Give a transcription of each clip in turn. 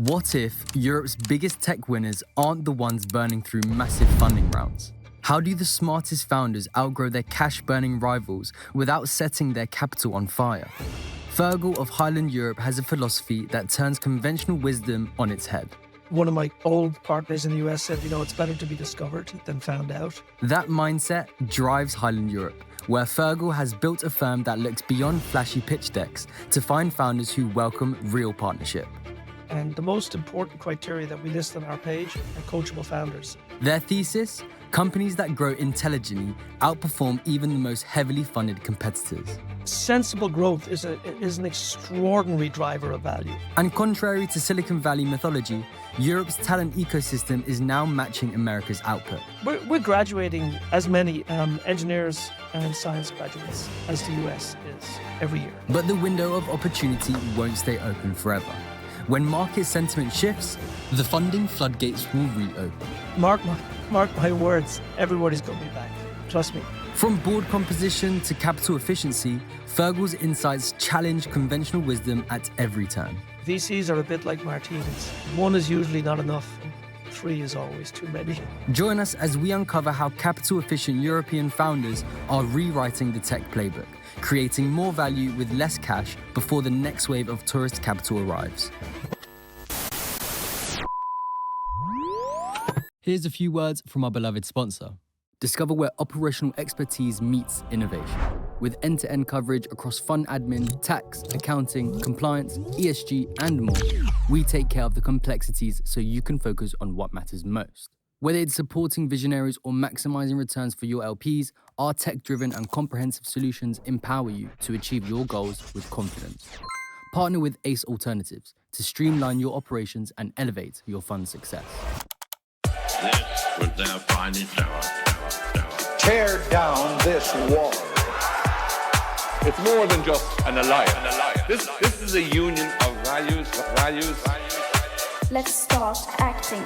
What if Europe's biggest tech winners aren't the ones burning through massive funding rounds? How do the smartest founders outgrow their cash-burning rivals without setting their capital on fire? Fergal of Highland Europe has a philosophy that turns conventional wisdom on its head. One of my old partners in the US said, it's better to be discovered than found out. That mindset drives Highland Europe, where Fergal has built a firm that looks beyond flashy pitch decks to find founders who welcome real partnership. And the most important criteria that we list on our page are coachable founders. Their thesis? Companies that grow intelligently outperform even the most heavily funded competitors. Sensible growth is an extraordinary driver of value. And contrary to Silicon Valley mythology, Europe's talent ecosystem is now matching America's output. We're graduating as many engineers and science graduates as the US is every year. But the window of opportunity won't stay open forever. When market sentiment shifts, the funding floodgates will reopen. Mark my words, everybody's going to be back. Trust me. From board composition to capital efficiency, Fergal's insights challenge conventional wisdom at every turn. VCs are a bit like martinis. One is usually not enough. 3 is always too many. Join us as we uncover how capital-efficient European founders are rewriting the tech playbook, creating more value with less cash before the next wave of tourist capital arrives. Here's a few words from our beloved sponsor. Discover where operational expertise meets innovation. With end-to-end coverage across fund admin, tax, accounting, compliance, ESG, and more, we take care of the complexities so you can focus on what matters most. Whether it's supporting visionaries or maximizing returns for your LPs, our tech-driven and comprehensive solutions empower you to achieve your goals with confidence. Partner with ACE Alternatives to streamline your operations and elevate your fund success. This was their finest hour. Tear down this wall. It's more than just an alliance. This is a union of values. Let's start acting.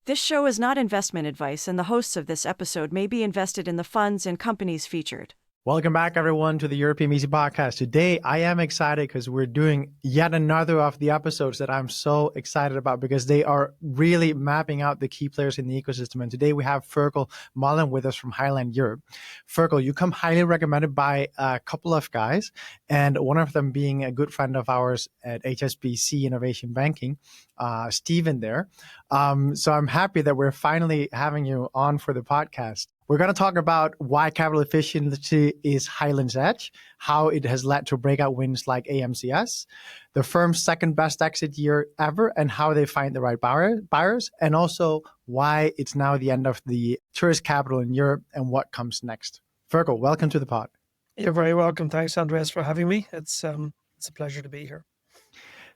This show is not investment advice, and the hosts of this episode may be invested in the funds and companies featured. Welcome back, everyone, to the European VC podcast. Today, I am excited because we're doing yet another of the episodes that I'm so excited about because they are really mapping out the key players in the ecosystem. And today we have Fergal Mullen with us from Highland Europe. Fergal, you come highly recommended by a couple of guys, and one of them being a good friend of ours at HSBC Innovation Banking, Stephen there. So I'm happy that we're finally having you on for the podcast. We're going to talk about why capital efficiency is Highland's edge, how it has led to breakout wins like AMCS, the firm's second best exit year ever, and how they find the right buyers, and also why it's now the end of the tourist capital in Europe and what comes next. Fergal, welcome to the pod. You're very welcome. Thanks, Andreas, for having me. It's a pleasure to be here.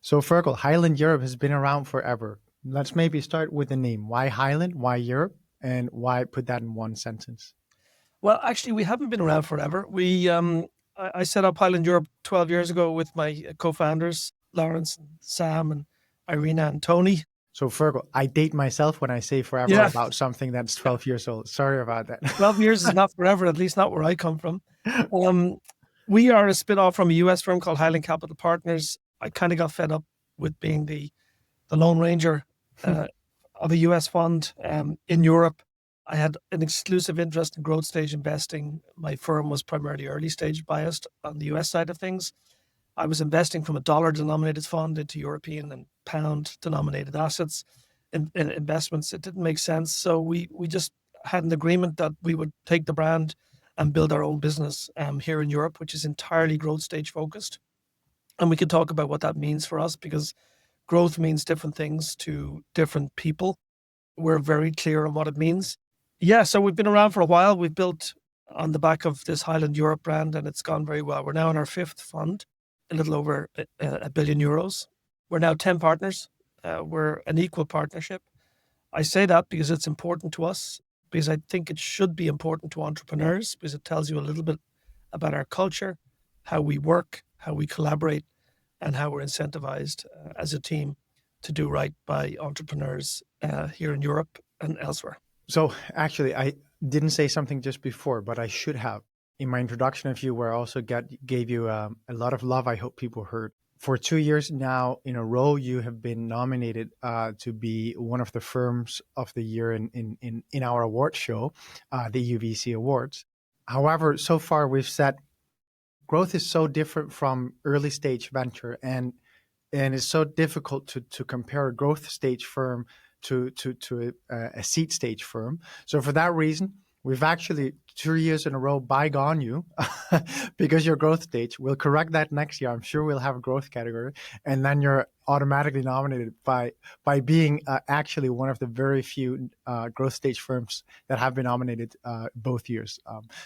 So Fergal, Highland Europe has been around forever. Let's maybe start with the name. Why Highland? Why Europe? And why put that in one sentence? Well, actually, we haven't been around forever. I set up Highland Europe 12 years ago with my co-founders, Lawrence, and Sam, and Irina, and Tony. So, Fergal, I date myself when I say forever about something that's 12 years old. Sorry about that. 12 years is not forever, at least not where I come from. We are a spin-off from a US firm called Highland Capital Partners. I kind of got fed up with being the Lone Ranger of a US fund in Europe. I had an exclusive interest in growth stage investing. My firm was primarily early stage biased on the US side of things. I was investing from a dollar denominated fund into European and pound denominated assets in investments. It didn't make sense. So we just had an agreement that we would take the brand and build our own business here in Europe, which is entirely growth stage focused. And we could talk about what that means for us because growth means different things to different people. We're very clear on what it means. Yeah, so we've been around for a while. We've built on the back of this Highland Europe brand, and it's gone very well. We're now in our 5th fund, a little over €1 billion. We're now 10 partners. We're an equal partnership. I say that because it's important to us, because I think it should be important to entrepreneurs, because it tells you a little bit about our culture, how we work, how we collaborate, and how we're incentivized as a team to do right by entrepreneurs here in Europe and elsewhere. So actually, I didn't say something just before, but I should have. In my introduction of you, where I also gave you a lot of love, I hope people heard. For 2 years now in a row, you have been nominated to be one of the firms of the year in our award show, the EUVC Awards. However, so far we've said growth is so different from early stage venture, and it's so difficult to compare a growth stage firm to a seed stage firm. So for that reason, we've actually 2 years in a row bygone you because your growth stage. We'll correct that next year. I'm sure we'll have a growth category, and then you're automatically nominated by being actually one of the very few growth stage firms that have been nominated both years.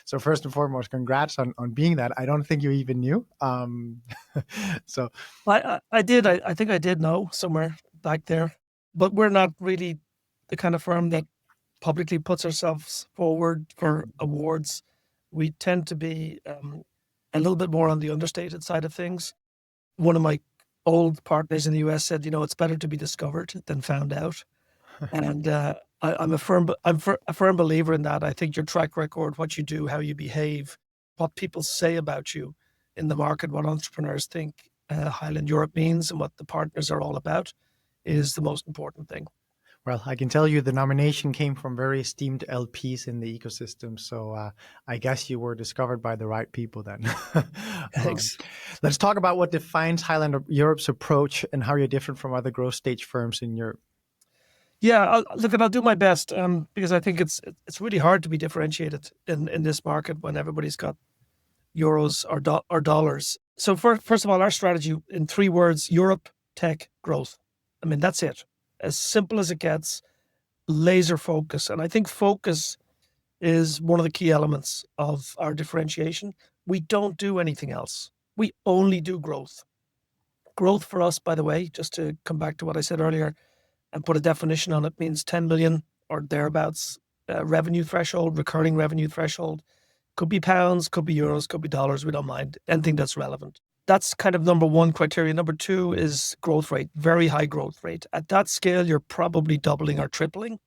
So first and foremost, congrats on being that. I don't think you even knew. So I did. I think I did know somewhere back there, but we're not really the kind of firm that publicly puts ourselves forward for awards. We tend to be a little bit more on the understated side of things. One of my old partners in the US said, it's better to be discovered than found out. And I'm a firm believer in that. I think your track record, what you do, how you behave, what people say about you in the market, what entrepreneurs think Highland Europe means and what the partners are all about is the most important thing. Well, I can tell you the nomination came from very esteemed LPs in the ecosystem. So I guess you were discovered by the right people then. Thanks. Let's talk about what defines Highland Europe's approach and how you're different from other growth stage firms in Europe. Yeah, I'll do my best because I think it's really hard to be differentiated in this market when everybody's got euros or dollars. So first of all, our strategy in 3 words: Europe, tech, growth. I mean, that's it. As simple as it gets, laser focus. And I think focus is one of the key elements of our differentiation. We don't do anything else. We only do growth. Growth for us, by the way, just to come back to what I said earlier and put a definition on it, means 10 million or thereabouts revenue threshold, recurring revenue threshold. Could be pounds, could be euros, could be dollars. We don't mind. Anything that's relevant. That's kind of number 1 criteria. Number 2 is growth rate, very high growth rate. At that scale, you're probably doubling or tripling.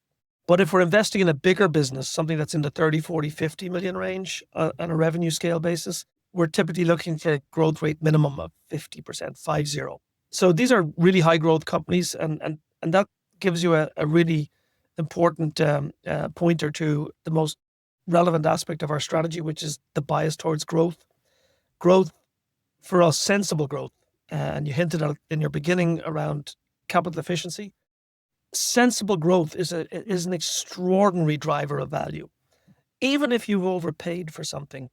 But if we're investing in a bigger business, something that's in the 30, 40, 50 million range on a revenue scale basis, we're typically looking for a growth rate minimum of 50%, 50. So these are really high growth companies, and that gives you a really important pointer to the most relevant aspect of our strategy, which is the bias towards growth. Growth, for us, sensible growth. And you hinted at it in your beginning around capital efficiency. Sensible growth is an extraordinary driver of value. Even if you've overpaid for something,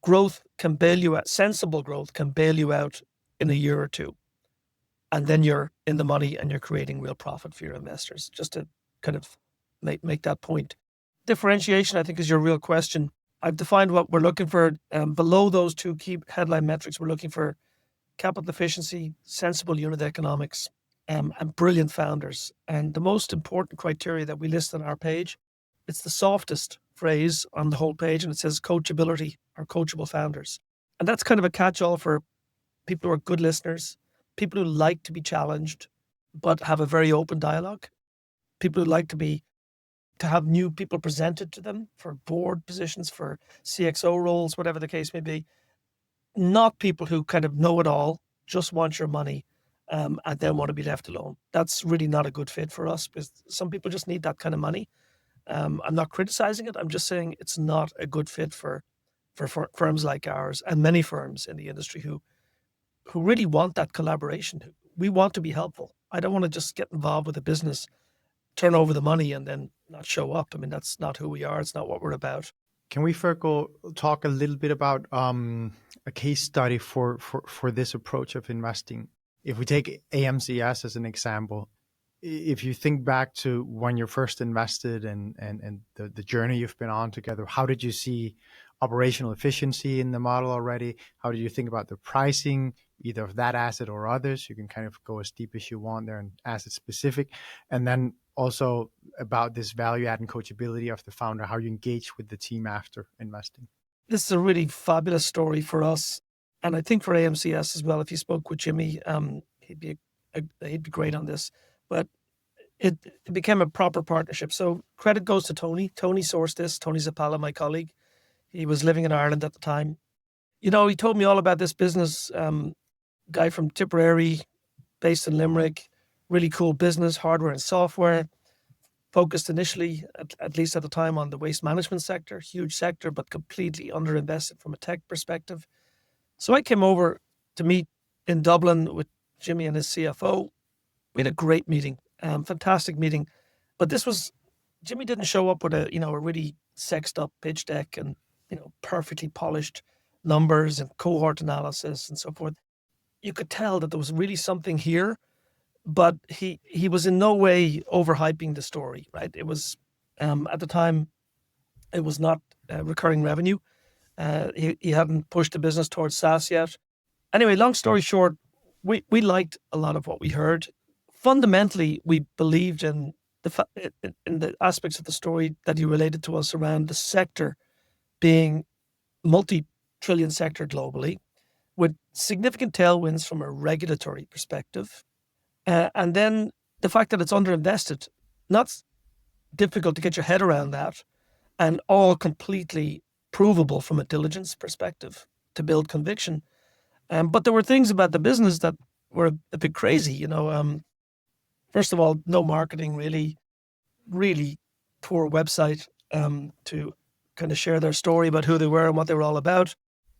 growth can bail you out. Sensible growth can bail you out in a year or two. And then you're in the money and you're creating real profit for your investors. Just to kind of make that point. Differentiation, I think, is your real question. I've defined what we're looking for. Below those 2 key headline metrics, we're looking for capital efficiency, sensible unit economics, and brilliant founders. And the most important criteria that we list on our page, it's the softest phrase on the whole page, and it says coachability or coachable founders. And that's kind of a catch-all for people who are good listeners, people who like to be challenged, but have a very open dialogue, people who like to have new people presented to them for board positions, for CXO roles, whatever the case may be. Not people who kind of know it all, just want your money, and then want to be left alone. That's really not a good fit for us because some people just need that kind of money. I'm not criticizing it. I'm just saying it's not a good fit for firms like ours and many firms in the industry who really want that collaboration. We want to be helpful. I don't want to just get involved with a business, turn over the money, and then not show up. I mean, that's not who we are. It's not what we're about. Can we, Fergal, talk a little bit about a case study for this approach of investing? If we take AMCS as an example, if you think back to when you first invested and the journey you've been on together, how did you see operational efficiency in the model already? How did you think about the pricing, either of that asset or others? You can kind of go as deep as you want there and asset specific. And then also about this value add and coachability of the founder, how you engage with the team after investing. This is a really fabulous story for us. And I think for AMCS as well, if you spoke with Jimmy, he'd be great on this. But it became a proper partnership. So credit goes to Tony. Tony sourced this. Tony Zappala, my colleague. He was living in Ireland at the time. he told me all about this business, guy from Tipperary, based in Limerick, really cool business, hardware and software, focused initially, at least at the time, on the waste management sector, huge sector, but completely underinvested from a tech perspective. So I came over to meet in Dublin with Jimmy and his CFO. We had a great meeting, fantastic meeting. But Jimmy didn't show up with a really sexed up pitch deck and, perfectly polished numbers and cohort analysis and so forth. You could tell that there was really something here, but he was in no way overhyping the story, right? It was, at the time, it was not recurring revenue. He hadn't pushed the business towards SaaS yet. Anyway, long story short, we liked a lot of what we heard. Fundamentally, we believed in the aspects of the story that you related to us around the sector being multi-trillion sector globally, with significant tailwinds from a regulatory perspective. And then the fact that it's underinvested, not difficult to get your head around that, and all completely provable from a diligence perspective to build conviction. But there were things about the business that were a bit crazy, First of all, no marketing, really poor website to kind of share their story about who they were and what they were all about.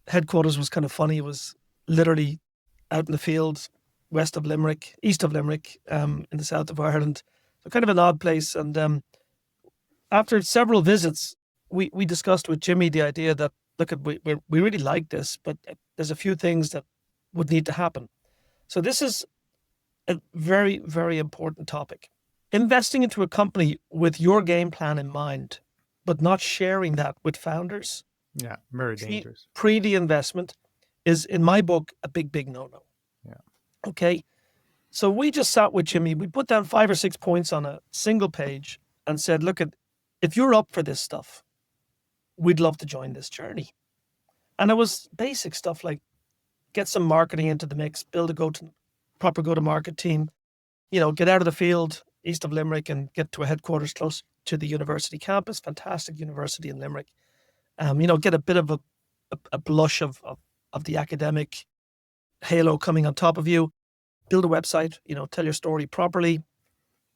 Headquarters was kind of funny. It was literally out in the field, east of Limerick, in the south of Ireland. So kind of an odd place. And after several visits, we discussed with Jimmy the idea that, look, we really like this, but there's a few things that would need to happen. So this is a very, very important topic. Investing into a company with your game plan in mind, but not sharing that with founders. Yeah, very dangerous. Pre the investment is, in my book, a big, big no-no. Yeah. Okay. So we just sat with Jimmy. We put down 5 or 6 points on a single page and said, look, if you're up for this stuff, we'd love to join this journey. And it was basic stuff like get some marketing into the mix, build a proper go-to-market team, get out of the field east of Limerick and get to a headquarters close to the university campus, fantastic university in Limerick. Get a bit of a blush of the academic halo coming on top of you, build a website, tell your story properly.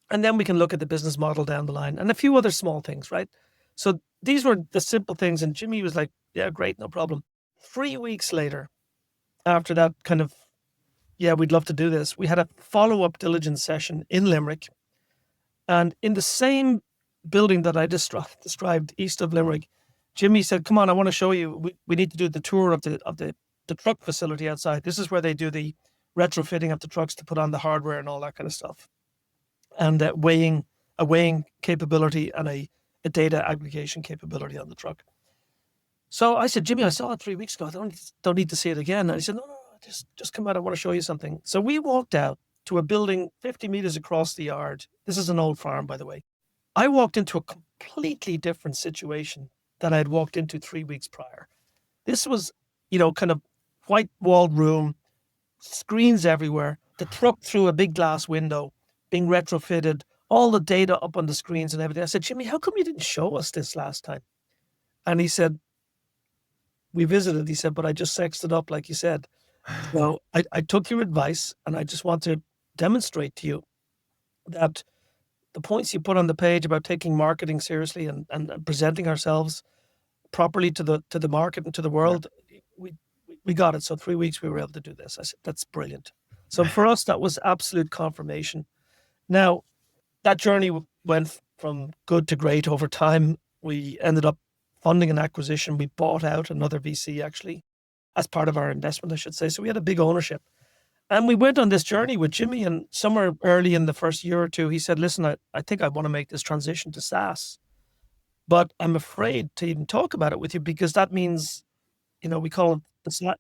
And then we can look at the business model down the line and a few other small things, right? So these were the simple things. And Jimmy was like, yeah, great, no problem. 3 weeks later, after that kind of, yeah, we'd love to do this, we had a follow-up diligence session in Limerick. And in the same building that I described east of Limerick, Jimmy said, come on, I want to show you, we need to do the tour of the truck facility outside. This is where they do the retrofitting of the trucks to put on the hardware and all that kind of stuff. And a weighing capability and a data aggregation capability on the truck. So I said, Jimmy, I saw it 3 weeks ago. I don't need to see it again. And he said, no, just come out. I want to show you something. So we walked out to a building 50 meters across the yard. This is an old farm, by the way. I walked into a completely different situation than I had walked into 3 weeks prior. This was, kind of white-walled room, screens everywhere, the truck through a big glass window, being retrofitted, all the data up on the screens and everything. I said, Jimmy, how come you didn't show us this last time? And he said, we visited, he said, but I just sexed it up like you said. So I took your advice and I just want to demonstrate to you that the points you put on the page about taking marketing seriously and presenting ourselves properly to the market and to the world, we got it. So 3 weeks we were able to do this. I said, that's brilliant. So for us, that was absolute confirmation. Now, that journey went from good to great over time. We ended up funding an acquisition. We bought out another VC, actually, as part of our investment, I should say. So we had a big ownership. And we went on this journey with Jimmy, and somewhere early in the first year or two, he said, listen, I think I want to make this transition to SaaS. But I'm afraid to even talk about it with you because that means, we call it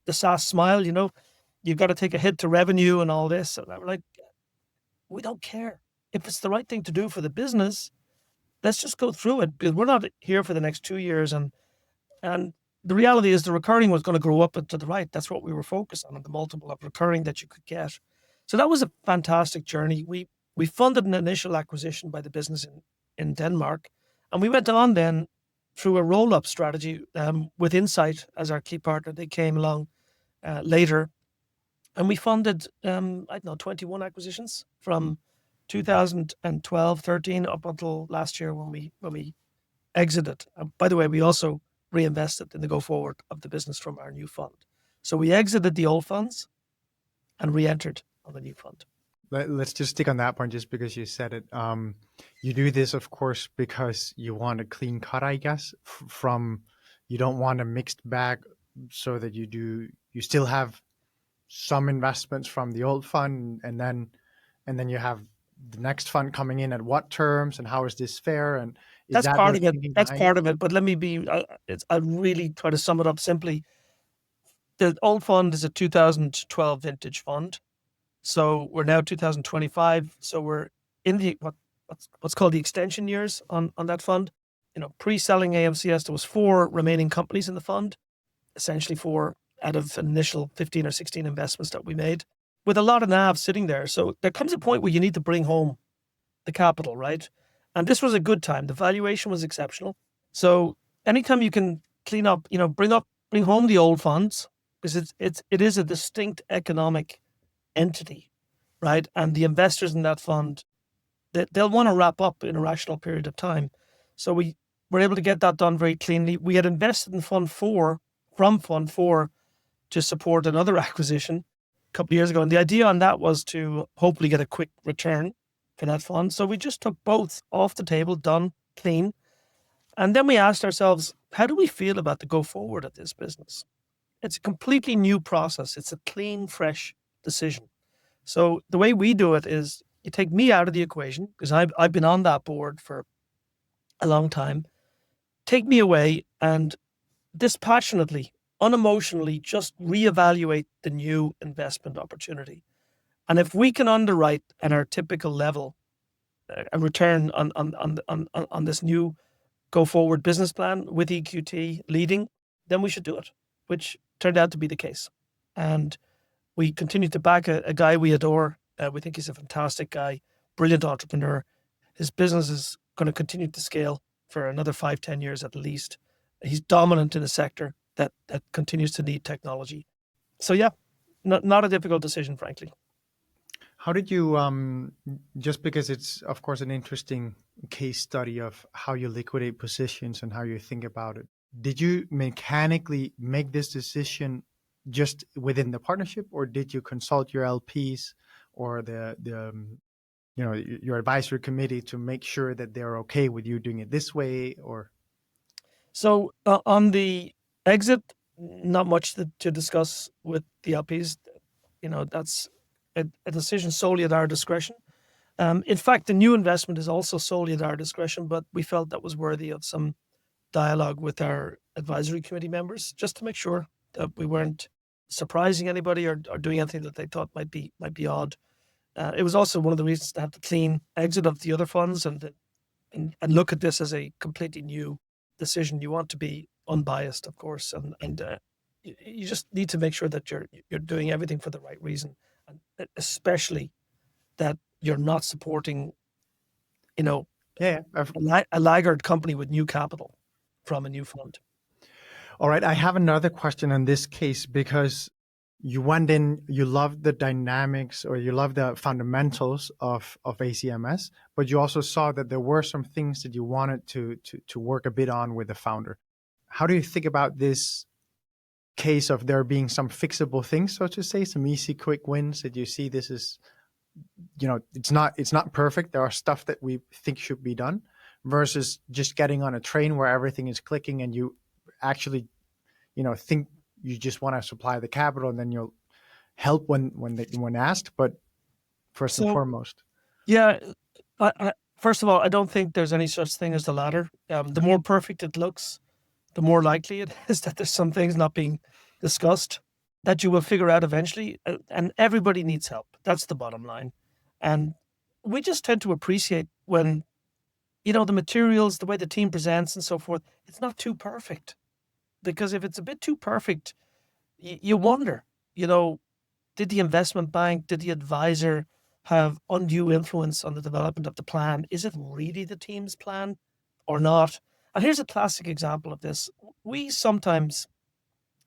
the SaaS smile, you've got to take a hit to revenue and all this. And we're like, we don't care. If it's the right thing to do for the business, let's just go through it because we're not here for the next 2 years. And the reality is the recurring was going to grow up and to the right. That's what we were focused on, the multiple of recurring that you could get. So that was a fantastic journey. We funded an initial acquisition by the business in Denmark. And we went on then through a roll-up strategy with Insight as our key partner. They came along later, and we funded, 21 acquisitions from 2012, 13 up until last year when we exited. By the way, we also reinvested in the go forward of the business from our new fund. So we exited the old funds and re-entered on the new fund. Let's just stick on that point just because you said it. You do this, of course, because you want a clean cut, I guess, from you don't want a mixed bag so that you still have some investments from the old fund and then you have the next fund coming in at what terms and how is this fair? And that's part of it. That's part of it. But let me be, I really try to sum it up simply. The old fund is a 2012 vintage fund. So we're now 2025. So we're in the what's called the extension years on that fund. Pre-selling AMCS, there was 4 remaining companies in the fund, essentially 4 out of an initial 15 or 16 investments that we made, with a lot of NAV sitting there. So there comes a point where you need to bring home the capital, right? And this was a good time. The valuation was exceptional. So anytime you can clean up, bring home the old funds, because it is a distinct economic entity, right? And the investors in that fund, they'll want to wrap up in a rational period of time. So we were able to get that done very cleanly. We had invested in Fund 4 to support another acquisition a couple of years ago. And the idea on that was to hopefully get a quick return for that fund. So we just took both off the table, done, clean. And then we asked ourselves, how do we feel about the go forward of this business? It's a completely new process. It's a clean, fresh decision. So the way we do it is you take me out of the equation, because I've been on that board for a long time. Take me away and dispassionately, unemotionally, just reevaluate the new investment opportunity. And if we can underwrite at our typical level a return on this new go forward business plan with EQT leading, then we should do it, which turned out to be the case. And we continue to back a guy we adore. We think he's a fantastic guy, brilliant entrepreneur. His business is going to continue to scale for another 5-10 years at least. He's dominant in a sector that continues to need technology. So yeah, not a difficult decision, frankly. How did you, just because it's, of course, an interesting case study of how you liquidate positions and how you think about it, did you mechanically make this decision just within the partnership, or did you consult your LPs or your advisory committee to make sure that they're okay with you doing it this way? Or so on the exit, not much to discuss with the LPs. That's a decision solely at our discretion. In fact, the new investment is also solely at our discretion, but we felt that was worthy of some dialogue with our advisory committee members, just to make sure that we weren't surprising anybody or doing anything that they thought might be odd. It was also one of the reasons to have the clean exit of the other funds and look at this as a completely new decision. You want to be unbiased, of course, and you just need to make sure that you're doing everything for the right reason, and especially that you're not supporting, a laggard company with new capital from a new fund. All right, I have another question on this case, because you went in, you loved the dynamics or you loved the fundamentals of ACMS, but you also saw that there were some things that you wanted to work a bit on with the founder. How do you think about this case of there being some fixable things, so to say, some easy, quick wins that you see this is, it's not perfect. There are stuff that we think should be done versus just getting on a train where everything is clicking and you actually, think you just want to supply the capital and then you'll help when asked. But first and foremost. Yeah. First of all, I don't think there's any such thing as the latter. The more perfect it looks, the more likely it is that there's some things not being discussed that you will figure out eventually. And everybody needs help. That's the bottom line. And we just tend to appreciate when, the materials, the way the team presents and so forth, it's not too perfect. Because if it's a bit too perfect, you wonder, did the investment bank, did the advisor have undue influence on the development of the plan? Is it really the team's plan or not? And here's a classic example of this. We sometimes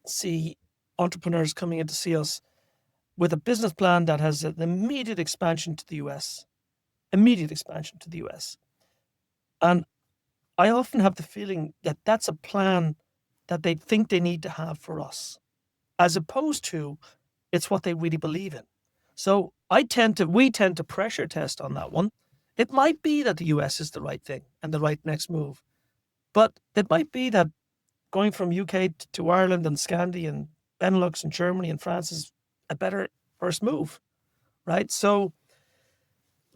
see entrepreneurs coming in to see us with a business plan that has an immediate expansion to the US, immediate expansion to the US. And I often have the feeling that that's a plan that they think they need to have for us, as opposed to it's what they really believe in. So we tend to pressure test on that one. It might be that the US is the right thing and the right next move, but it might be that going from UK to Ireland and Scandi and Benelux and Germany and France is a better first move, right? So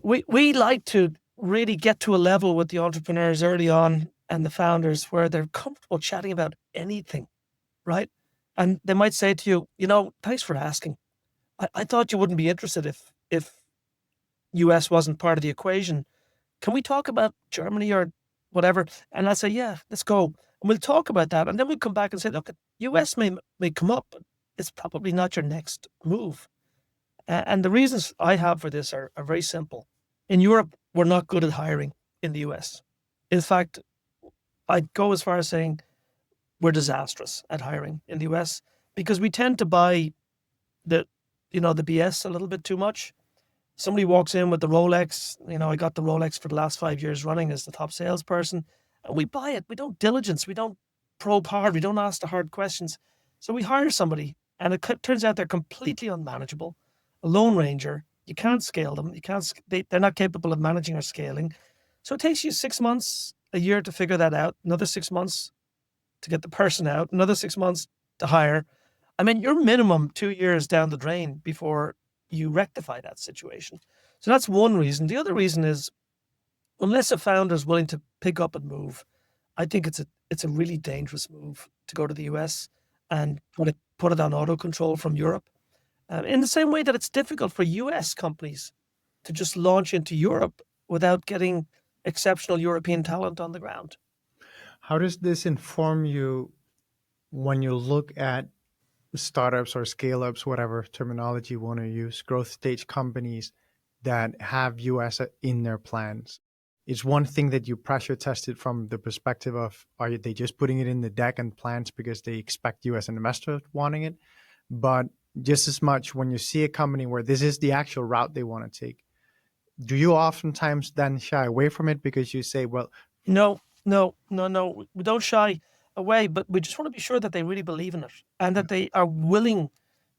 we like to really get to a level with the entrepreneurs early on and the founders where they're comfortable chatting about anything, right? And they might say to you, thanks for asking. I thought you wouldn't be interested if US wasn't part of the equation. Can we talk about Germany or whatever? And I'll say, yeah, let's go. And we'll talk about that. And then we'll come back and say, look, US may come up, but it's probably not your next move. And the reasons I have for this are very simple. In Europe, we're not good at hiring in the US. In fact, I'd go as far as saying we're disastrous at hiring in the US because we tend to buy the BS a little bit too much. Somebody walks in with the Rolex, I got the Rolex for the last 5 years running as the top salesperson, and we buy it. We don't diligence. We don't probe hard. We don't ask the hard questions. So we hire somebody, and it turns out they're completely unmanageable. A lone ranger, you can't scale them. They're not capable of managing or scaling. So it takes you 6 months, a year to figure that out, another 6 months to get the person out, another 6 months to hire. I mean, you're minimum 2 years down the drain before you rectify that situation. So that's one reason. The other reason is, unless a founder is willing to pick up and move, I think it's a really dangerous move to go to the US and put it on auto control from Europe. In the same way that it's difficult for US companies to just launch into Europe without getting exceptional European talent on the ground. How does this inform you when you look at startups or scale-ups, whatever terminology you want to use, growth stage companies that have US in their plans? It's one thing that you pressure test it from the perspective of, are they just putting it in the deck and plans because they expect you as an investor wanting it? But just as much when you see a company where this is the actual route they want to take, do you oftentimes then shy away from it because you say, well, No. We don't shy away, but we just want to be sure that they really believe in it and that they are willing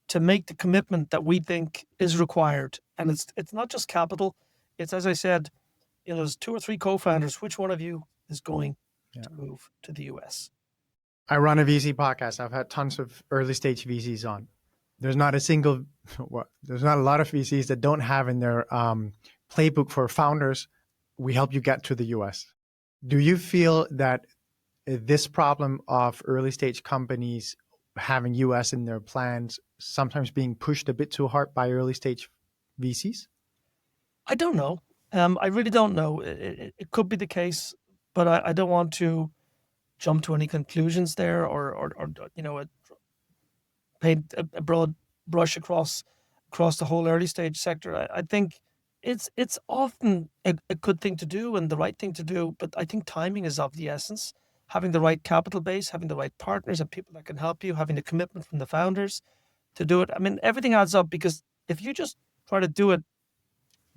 to make the commitment that we think is required. And it's not just capital. It's, as I said, there's 2 or 3 co-founders. Which one of you is going to move to the US? I run a VC podcast. I've had tons of early stage VCs on. There's not a lot of VCs that don't have in their playbook for founders, we help you get to the US. Do you feel that this problem of early stage companies having US in their plans sometimes being pushed a bit too hard by early stage VCs? I don't know. I really don't know. It could be the case, but I don't want to jump to any conclusions there or paint a broad brush across the whole early stage sector. I think it's often a good thing to do and the right thing to do, but I think timing is of the essence. Having the right capital base, having the right partners and people that can help you, having the commitment from the founders to do it. I mean, everything adds up, because if you just try to do it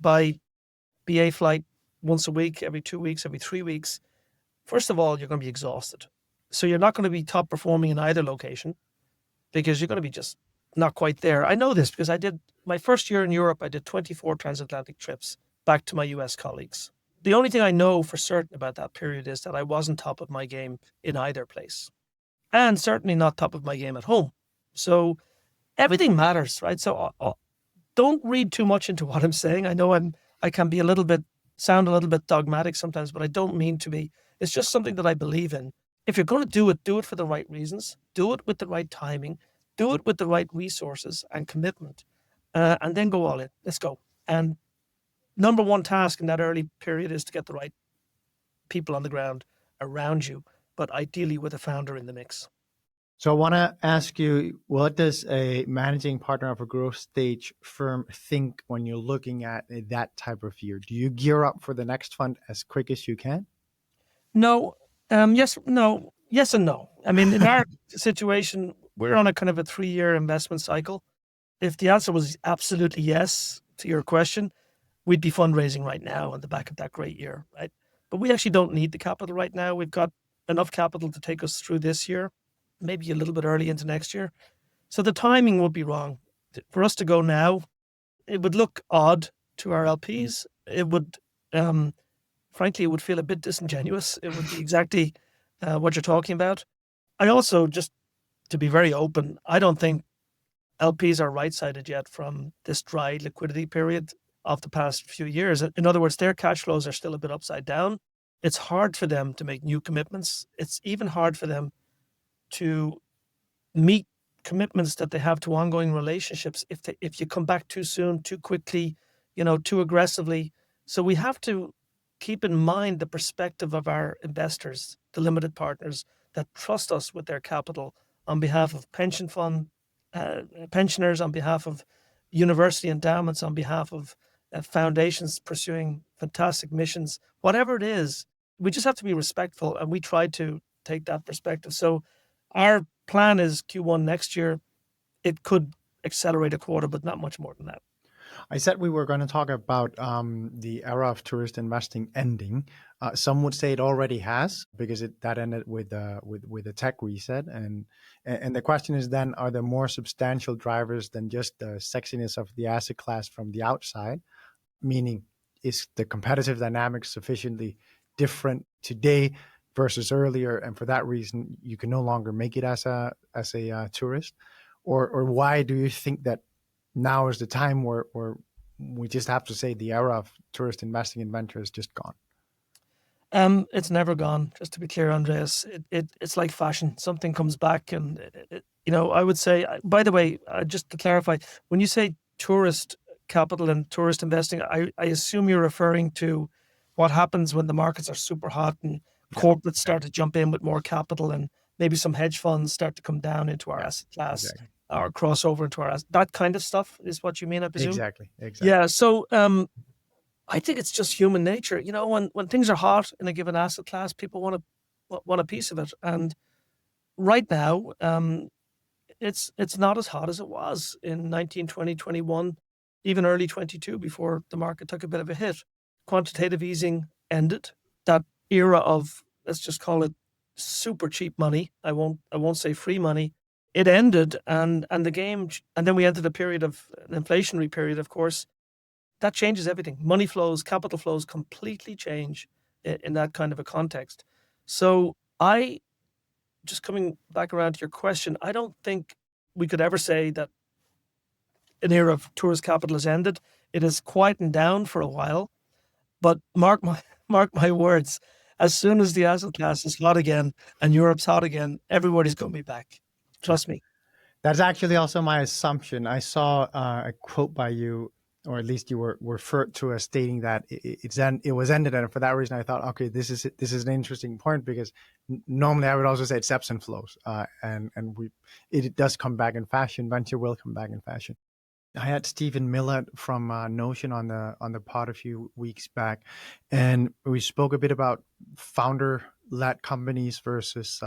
by BA flight once a week, every 2 weeks, every 3 weeks, first of all, you're going to be exhausted. So you're not going to be top performing in either location because you're going to be just not quite there. I know this because I did my first year in Europe. I did 24 transatlantic trips back to my US colleagues. The only thing I know for certain about that period is that I wasn't top of my game in either place, and certainly not top of my game at home. So everything matters, right? So don't read too much into what I'm saying. I know I can be sound a little bit dogmatic sometimes, but I don't mean to be. It's just something that I believe in. If you're going to do it for the right reasons, do it with the right timing, do it with the right resources and commitment, and then go all in. Let's go. And number one task in that early period is to get the right people on the ground around you, but ideally with a founder in the mix. So I want to ask you, what does a managing partner of a growth stage firm think when you're looking at that type of year? Do you gear up for the next fund as quick as you can? No, Yes, no, yes and no. I mean, in our situation, we're on a kind of a 3-year investment cycle. If the answer was absolutely yes to your question, we'd be fundraising right now on the back of that great year, right? But we actually don't need the capital right now. We've got enough capital to take us through this year, maybe a little bit early into next year. So the timing would be wrong. For us to go now, it would look odd to our LPs. It would, frankly, it would feel a bit disingenuous. It would be exactly what you're talking about. I also, just to be very open, I don't think LPs are right-sided yet from this dry liquidity period of the past few years. In other words, their cash flows are still a bit upside down. It's hard for them to make new commitments. It's even hard for them to meet commitments that they have to ongoing relationships if you come back too soon, too quickly, too aggressively. So we have to keep in mind the perspective of our investors, the limited partners that trust us with their capital on behalf of pension fund pensioners, on behalf of university endowments, on behalf of foundations pursuing fantastic missions, whatever it is. We just have to be respectful, and we try to take that perspective. So our plan is Q1 next year. It could accelerate a quarter, but not much more than that. I said we were going to talk about the era of tourist investing ending. Some would say it already has, because that ended with a tech reset. And the question is then, are there more substantial drivers than just the sexiness of the asset class from the outside? Meaning, is the competitive dynamics sufficiently different today versus earlier, and for that reason you can no longer make it as a tourist? Or why do you think that now is the time where we just have to say the era of tourist investing in venture is just gone? It's never gone, just to be clear, Andreas. It's like fashion. Something comes back, and I would say, by the way, just to clarify, when you say tourist capital and tourist investing, I assume you're referring to what happens when the markets are super hot and corporates start to jump in with more capital, and maybe some hedge funds start to come down into our asset class. Exactly. Or cross over into our asset. That kind of stuff is what you mean, I presume? Exactly. Yeah, so I think it's just human nature. When things are hot in a given asset class, people want a piece of it. And right now, it's not as hot as it was in 19, 20, 21, even early 22, before the market took a bit of a hit. Quantitative easing ended. That era of, let's just call it super cheap money, I won't say free money, it ended, and the game, and then we entered an inflationary period, of course. That changes everything. Money flows, capital flows completely change in that kind of a context. So just coming back around to your question, I don't think we could ever say that an era of tourist capital has ended. It has quietened down for a while, but mark my words, as soon as the asset class is hot again and Europe's hot again, everybody's going to be back. Trust me. That's actually also my assumption. I saw a quote by you, or at least you were referred to as stating that it was ended, and for that reason I thought, okay, this is an interesting point, because normally I would also say it's ebbs and flows, and it does come back in fashion. Venture will come back in fashion. I had Stephen Millett from Notion on the pod a few weeks back, and we spoke a bit about founder-led companies versus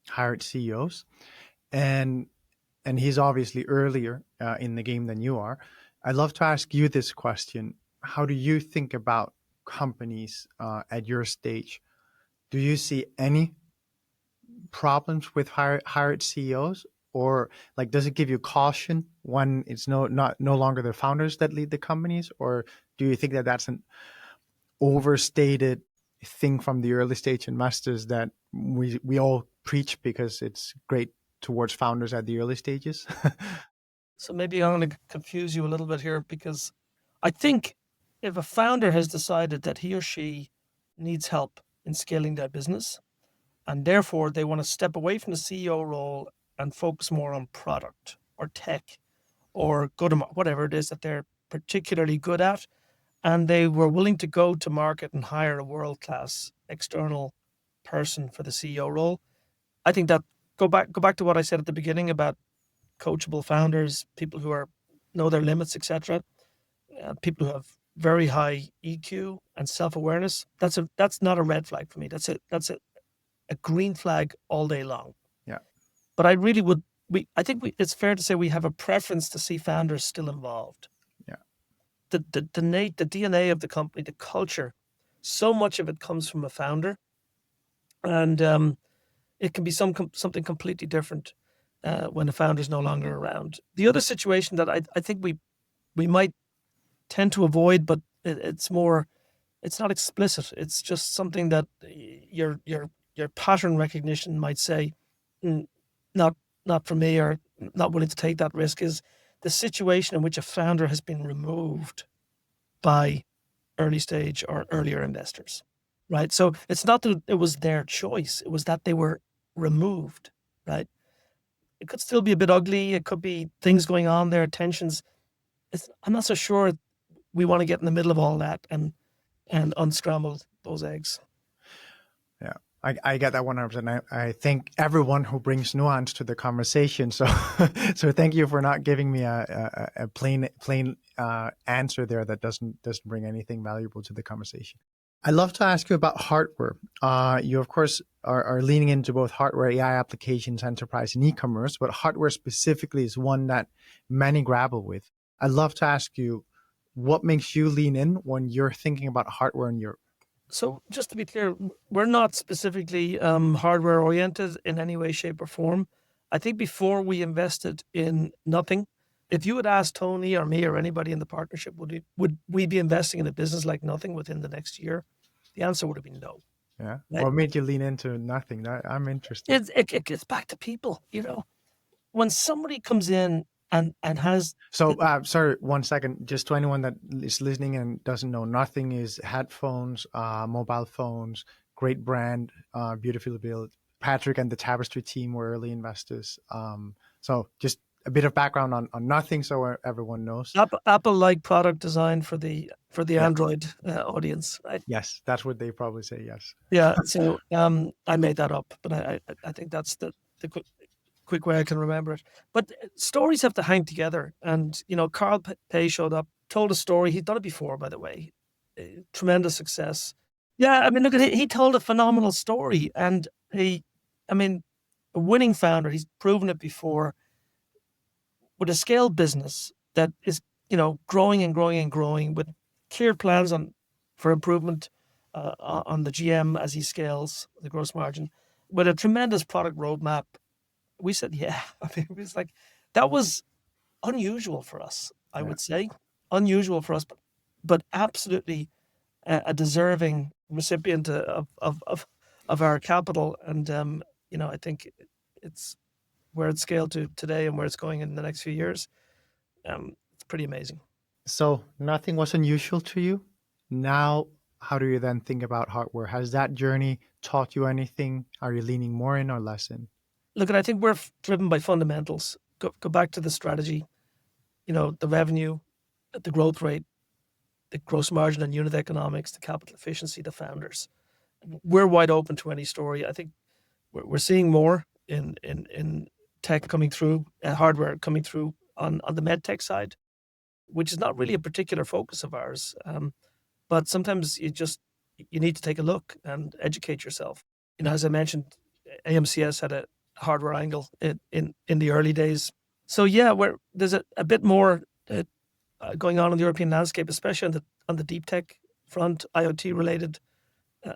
hired CEOs, and he's obviously earlier in the game than you are. I'd love to ask you this question: how do you think about companies at your stage? Do you see any problems with hired CEOs, or does it give you caution when it's no longer the founders that lead the companies, or do you think that that's an overstated thing from the early stage investors that we all preach because it's great towards founders at the early stages? So maybe I'm going to confuse you a little bit here, because I think if a founder has decided that he or she needs help in scaling their business, and therefore they want to step away from the CEO role and focus more on product or tech or go-to-market, whatever it is that they're particularly good at, and they were willing to go to market and hire a world-class external person for the CEO role, I think that go back to what I said at the beginning about coachable founders, people who know their limits, etc. People who have very high EQ and self-awareness. That's not a red flag for me. That's a green flag all day long. Yeah. But I think it's fair to say we have a preference to see founders still involved. Yeah. The DNA of the company, the culture, so much of it comes from a founder, and it can be something completely different when a founder is no longer around. The other situation that I think we might tend to avoid, but it's not explicit. It's just something that your pattern recognition might say, "Mm, not for me," or not willing to take that risk, is the situation in which a founder has been removed by early stage or earlier investors, right? So it's not that it was their choice; it was that they were removed, right? It could still be a bit ugly. It could be things going on there, tensions. I'm not so sure we want to get in the middle of all that and unscramble those eggs. Yeah, I get that 100%. I think everyone who brings nuance to the conversation. So, so thank you for not giving me a plain answer there that doesn't bring anything valuable to the conversation. I'd love to ask you about hardware. You, of course, are leaning into both hardware, AI applications, enterprise, and e-commerce, but hardware specifically is one that many grapple with. I'd love to ask you, what makes you lean in when you're thinking about hardware in Europe? So just to be clear, we're not specifically hardware oriented in any way, shape, or form. I think before we invested in Nothing, if you had asked Tony or me or anybody in the partnership, would we be investing in a business like Nothing within the next year? The answer would have been no. Yeah. Right. What made you lean into Nothing? I'm interested. It gets back to people, when somebody comes in and has. So, sorry, 1 second. Just to anyone that is listening and doesn't know, Nothing is headphones, mobile phones, great brand, beautifully built. Patrick and the Tapestry team were early investors. So just a bit of background on Nothing, so everyone knows. Apple-like product design for the Android audience, right? Yes, that's what they probably say. Yes. Yeah. So I made that up, but I think that's the quick way I can remember it. But stories have to hang together, and Carl Pei showed up, told a story. He'd done it before, by the way. Tremendous success. Yeah, I mean, look at he told a phenomenal story, and a winning founder. He's proven it before. With a scale business that is, growing and growing and growing, with clear plans for improvement on the GM as he scales the gross margin, with a tremendous product roadmap, we said, yeah. I mean, it was like, that was unusual for us, I would say. Unusual for us, but absolutely a deserving recipient of our capital. And, I think it's where it's scaled to today and where it's going in the next few years. It's pretty amazing. So Nothing was unusual to you. Now, how do you then think about hardware? Has that journey taught you anything? Are you leaning more in or less in? Look, I think we're driven by fundamentals. Go back to the strategy, the revenue, the growth rate, the gross margin and unit economics, the capital efficiency, the founders. We're wide open to any story. I think we're seeing more in tech coming through, hardware coming through on the med tech side, which is not really a particular focus of ours. But sometimes you need to take a look and educate yourself. As I mentioned, AMCS had a hardware angle in the early days. So yeah, there's a bit more going on in the European landscape, especially on the deep tech front, IoT related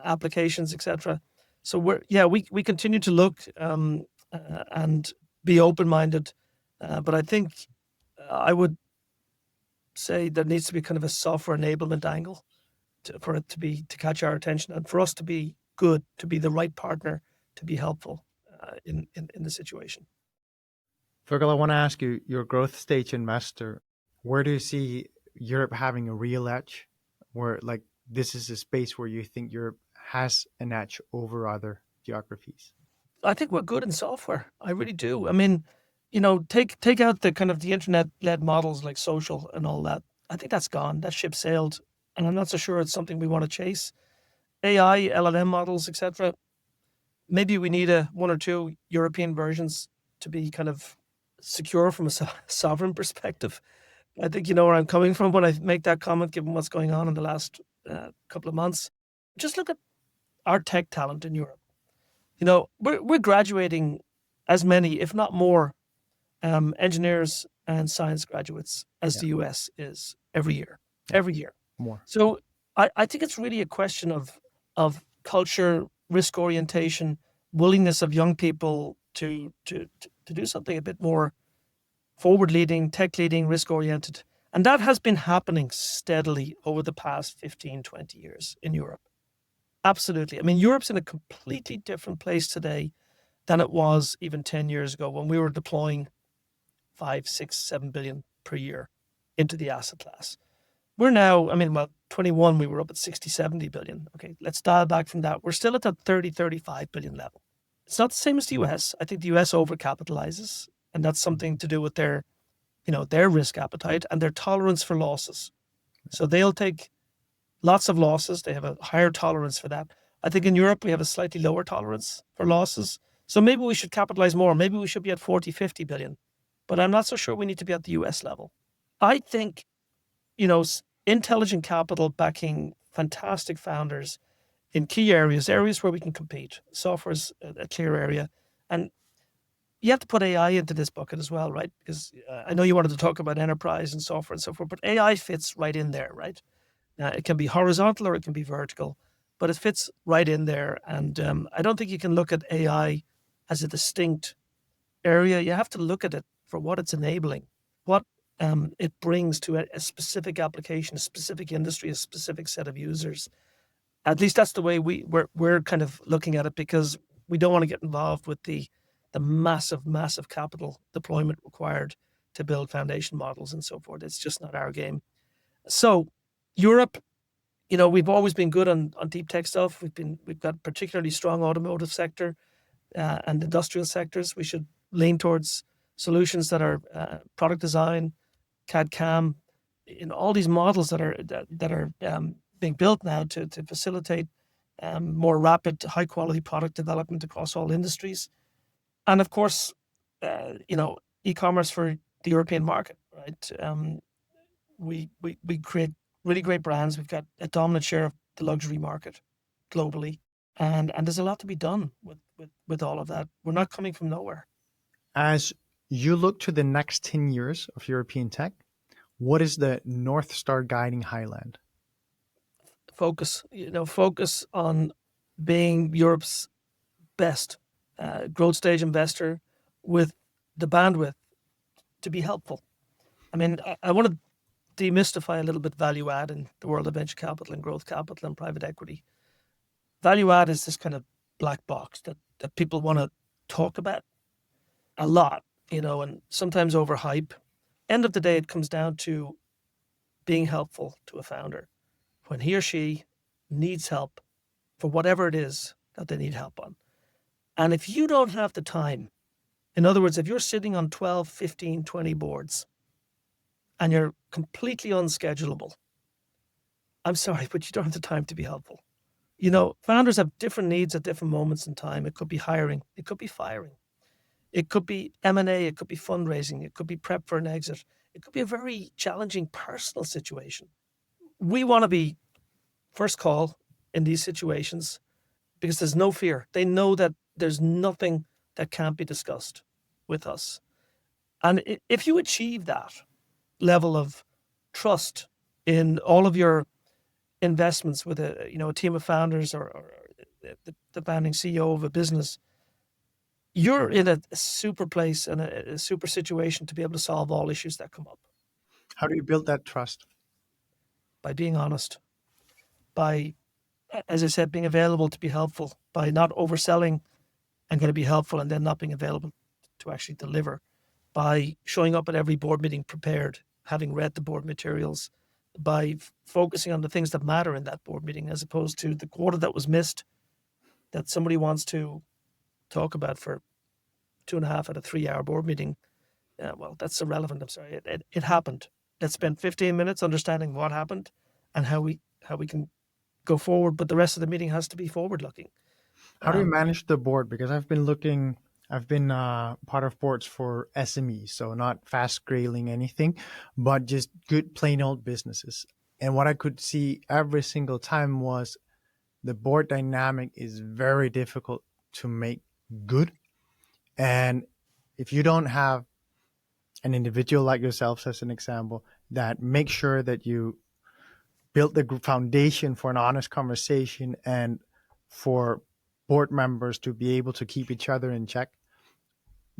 applications, etc. So we continue to look and be open-minded, but I think I would say there needs to be kind of a software enablement angle for it to catch our attention, and for us to be good, to be the right partner, to be helpful in the situation. Fergal, I want to ask you, your growth stage investor, where do you see Europe having a real edge? Where this is a space where you think Europe has an edge over other geographies? I think we're good in software. I really do. I mean, take out the kind of the internet-led models like social and all that. I think that's gone. That ship sailed, and I'm not so sure it's something we want to chase. AI, LLM models, etc. Maybe we need one or two European versions to be kind of secure from a sovereign perspective. I think you know where I'm coming from when I make that comment, given what's going on in the last couple of months. Just look at our tech talent in Europe. we're graduating as many, if not more, engineers and science graduates as the US is every year. Every year. More. So I think it's really a question of culture, risk orientation, willingness of young people to do something a bit more forward-leading, tech-leading, risk-oriented. And that has been happening steadily over the past 15, 20 years in Europe. Absolutely. I mean, Europe's in a completely different place today than it was even 10 years ago when we were deploying 5, 6, 7 billion per year into the asset class. We're now, 21, we were up at 60, 70 billion. Okay, let's dial back from that. We're still at that 30, 35 billion level. It's not the same as the US. I think the US overcapitalizes, and that's something to do with their risk appetite and their tolerance for losses. So they'll take lots of losses. They have a higher tolerance for that. I think in Europe, we have a slightly lower tolerance for losses. So maybe we should capitalize more. Maybe we should be at 40, 50 billion. But I'm not so sure we need to be at the US level. I think, intelligent capital backing fantastic founders in key areas where we can compete. Software's a clear area. And you have to put AI into this bucket as well, right? Because I know you wanted to talk about enterprise and software and so forth, but AI fits right in there, right? It can be horizontal or it can be vertical, but it fits right in there. And I don't think you can look at AI as a distinct area. You have to look at it for what it's enabling, what it brings to a specific application, a specific industry, a specific set of users. At least that's the way we're kind of looking at it, because we don't want to get involved with the massive capital deployment required to build foundation models and so forth. It's just not our game. So Europe, we've always been good on deep tech stuff. We've got particularly strong automotive sector and industrial sectors. We should lean towards solutions that are product design, CAD/CAM, all these models that are being built now to facilitate more rapid, high quality product development across all industries. And of course, e-commerce for the European market, right? We create really great brands. We've got a dominant share of the luxury market globally, and there's a lot to be done with all of that. We're not coming from nowhere. As you look to the next 10 years of European tech, what is the North Star guiding Highland? Focus on being Europe's best growth stage investor with the bandwidth to be helpful. I want to demystify a little bit value add in the world of venture capital and growth capital and private equity. Value add is this kind of black box that people want to talk about a lot, and sometimes overhype. End of the day, it comes down to being helpful to a founder when he or she needs help for whatever it is that they need help on. And if you don't have the time, in other words, if you're sitting on 12, 15, 20 boards and you're completely unschedulable, I'm sorry, but you don't have the time to be helpful. Founders have different needs at different moments in time. It could be hiring. It could be firing. It could be M&A. It could be fundraising. It could be prep for an exit. It could be a very challenging personal situation. We want to be first call in these situations because there's no fear. They know that there's nothing that can't be discussed with us. And if you achieve that level of trust in all of your investments with a team of founders or the founding CEO of a business, you're in a super place and a super situation to be able to solve all issues that come up. How do you build that trust? By being honest, by, as I said, being available to be helpful, by not overselling and going to be helpful and then not being available to actually deliver, by showing up at every board meeting prepared, having read the board materials, by focusing on the things that matter in that board meeting as opposed to the quarter that was missed that somebody wants to talk about for 2.5 out of 3 hour board meeting. Well, that's irrelevant. I'm sorry. It happened. Let's spend 15 minutes understanding what happened and how we can go forward. But the rest of the meeting has to be forward looking. How do you manage the board? Because I've been part of boards for SMEs, so not fast scaling anything, but just good plain old businesses. And what I could see every single time was the board dynamic is very difficult to make good. And if you don't have an individual like yourself, as an example, that make sure that you build the foundation for an honest conversation and for board members to be able to keep each other in check,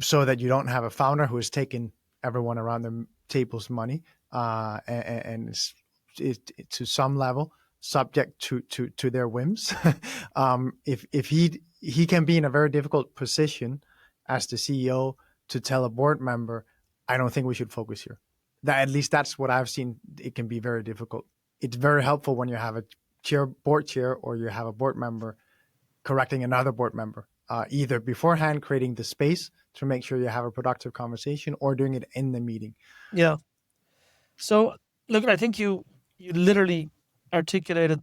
so that you don't have a founder who is taking everyone around the table's money and is to some level subject to their whims. If he can be in a very difficult position as the CEO to tell a board member, I don't think we should focus here. At least that's what I've seen. It can be very difficult. It's very helpful when you have a board chair, or you have a board member correcting another board member, either beforehand creating the space to make sure you have a productive conversation, or doing it in the meeting. Yeah. So, look, I think you literally articulated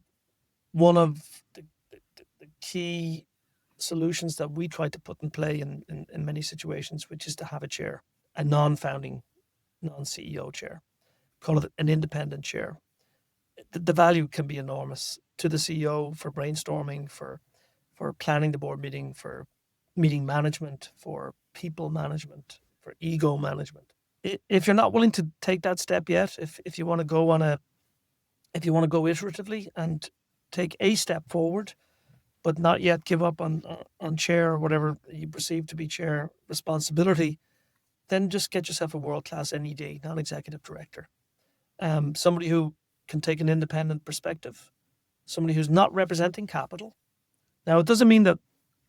one of the key solutions that we try to put in play in many situations, which is to have a chair, a non-founding, non-CEO chair. Call it an independent chair. The value can be enormous to the CEO for brainstorming, for planning the board meeting, for meeting management, for people management, for ego management. If you're not willing to take that step yet, if you want to go iteratively and take a step forward, but not yet give up on chair or whatever you perceive to be chair responsibility, then just get yourself a world-class NED, non-executive director. Somebody who can take an independent perspective, somebody who's not representing capital. Now, it doesn't mean that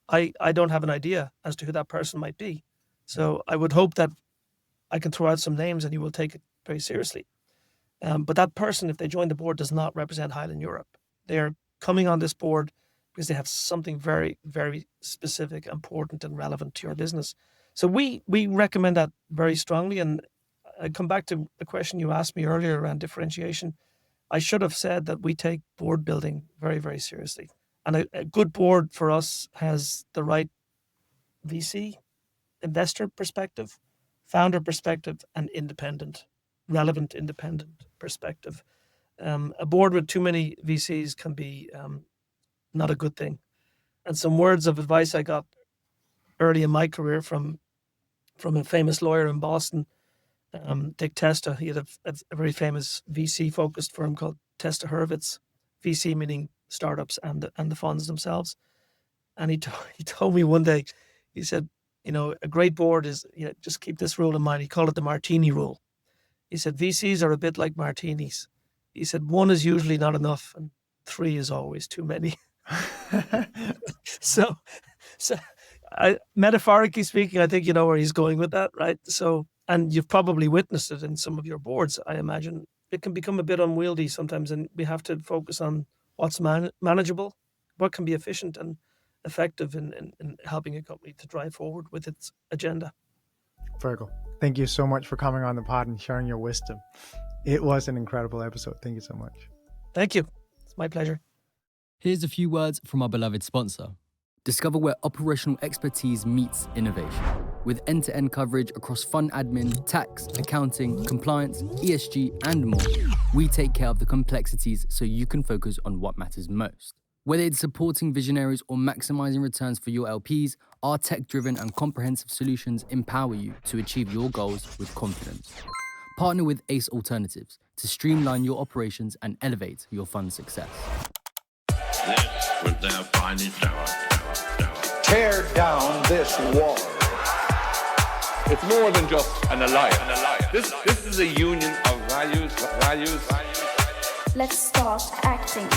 I don't have an idea as to who that person might be. So I would hope that I can throw out some names and you will take it very seriously. But that person, if they join the board, does not represent Highland Europe. They are coming on this board because they have something very, very specific, important, and relevant to your business. So we recommend that very strongly. And I come back to the question you asked me earlier around differentiation. I should have said that we take board building very, very seriously. And a good board for us has the right VC, investor perspective, founder perspective, and relevant independent perspective. A board with too many VCs can be not a good thing. And some words of advice I got early in my career from a famous lawyer in Boston, Dick Testa. He had a very famous VC-focused firm called Testa Hurwitz, VC meaning startups and the funds themselves. And he told me one day, he said, a great board is, just keep this rule in mind. He called it the martini rule. He said, VCs are a bit like martinis. He said, 1 is usually not enough and 3 is always too many. So metaphorically speaking, I think you know where he's going with that, right? So, and you've probably witnessed it in some of your boards, I imagine. It can become a bit unwieldy sometimes, and we have to focus on what's manageable, what can be efficient and effective in helping a company to drive forward with its agenda. Fergal, thank you so much for coming on the pod and sharing your wisdom. It was an incredible episode. Thank you so much. Thank you. It's my pleasure. Here's a few words from our beloved sponsor. Discover where operational expertise meets innovation. With end-to-end coverage across fund admin, tax, accounting, compliance, ESG, and more, we take care of the complexities so you can focus on what matters most. Whether it's supporting visionaries or maximizing returns for your LPs, our tech-driven and comprehensive solutions empower you to achieve your goals with confidence. Partner with Ace Alternatives to streamline your operations and elevate your fund success. This was their finest hour. Tear down this wall. It's more than just an alliance. This is a union of values. Let's start acting.